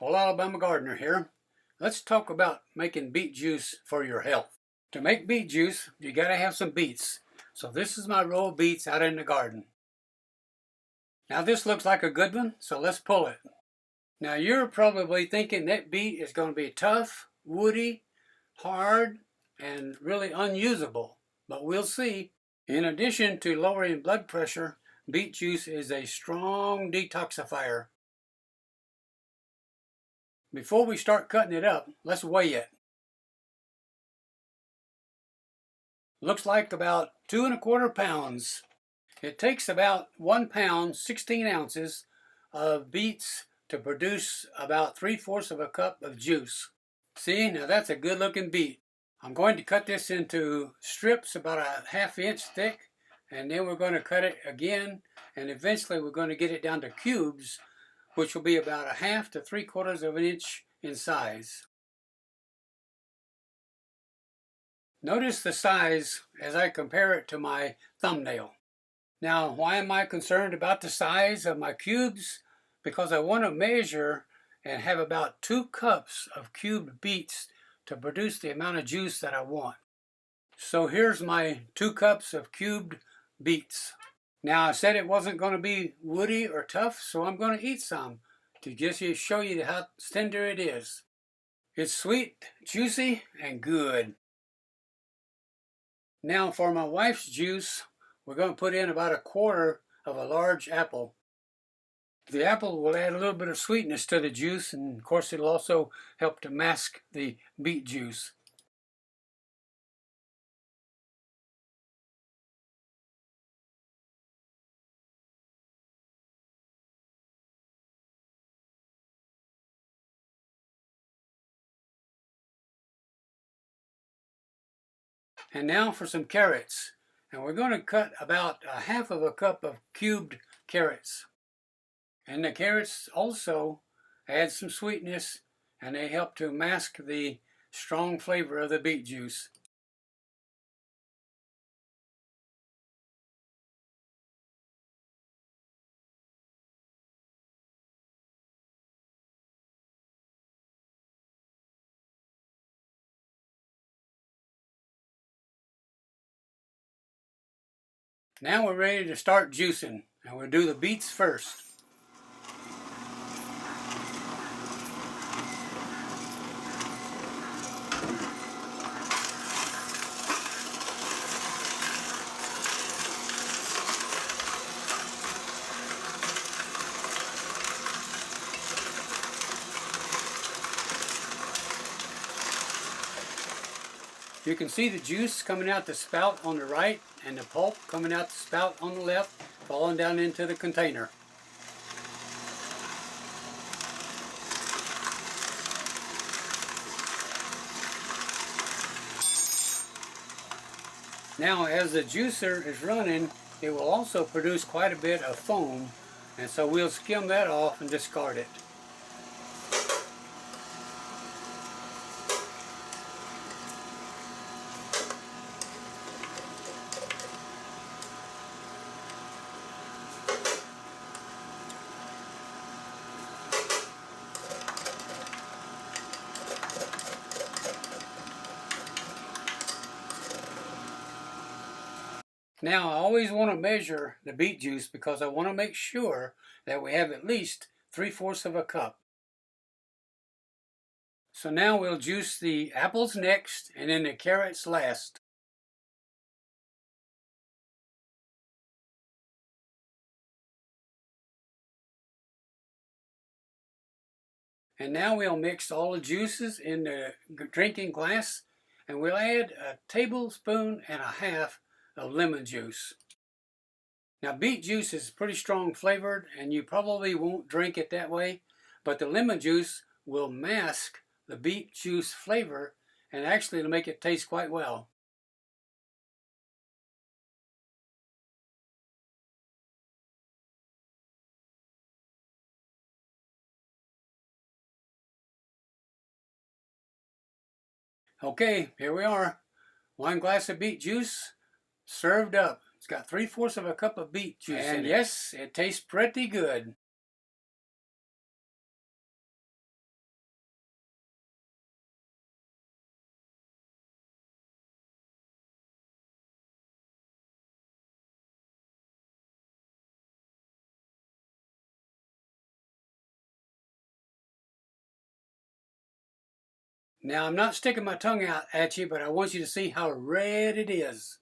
Old Alabama Gardener here. Let's talk about making beet juice for your health. To make beet juice, you gotta have some beets. So this is my row of beets out in the garden. Now this looks like a good one, so let's pull it. Now you're probably thinking that beet is going to be tough, woody, hard, and really unusable. But we'll see. In addition to lowering blood pressure, beet juice is a strong detoxifier. Before we start cutting it up, let's weigh it. Looks like about 2¼ pounds. It takes about 1 pound, 16 ounces of beets to produce about 3/4 of a cup of juice. See, now that's a good looking beet. I'm going to cut this into strips about a 1/2 inch thick, and then we're going to cut it again, and eventually we're going to get it down to cubes, which will be about a 1/2 to 3/4 of an inch in size. Notice the size as I compare it to my thumbnail. Now, why am I concerned about the size of my cubes? Because I want to measure and have about 2 cups of cubed beets to produce the amount of juice that I want. So here's my 2 cups of cubed beets. Now I said it wasn't going to be woody or tough, so I'm going to eat some to just show you how tender it is. It's sweet, juicy, and good. Now for my wife's juice, we're going to put in about 1/4 of a large apple. The apple will add a little bit of sweetness to the juice, and of course it'll also help to mask the beet juice. And now for some carrots. And we're going to cut about a 1/2 cup of cubed carrots. And the carrots also add some sweetness, and they help to mask the strong flavor of the beet juice. Now we're ready to start juicing, and we'll do the beets first. You can see the juice coming out the spout on the right and the pulp coming out the spout on the left, falling down into the container. Now as the juicer is running, it will also produce quite a bit of foam, and so we'll skim that off and discard it. Now I always want to measure the beet juice because I want to make sure that we have at least 3/4 of a cup. So now we'll juice the apples next and then the carrots last. And now we'll mix all the juices in the drinking glass, and we'll add 1.5 tablespoons of lemon juice. Now beet juice is pretty strong flavored, and you probably won't drink it that way, but the lemon juice will mask the beet juice flavor, and actually it'll make it taste quite well. Okay, here we are. 1 glass of beet juice served up. It's got 3/4 of a cup of beet juice in it. And yes, it tastes pretty good. Now I'm not sticking my tongue out at you, but I want you to see how red it is.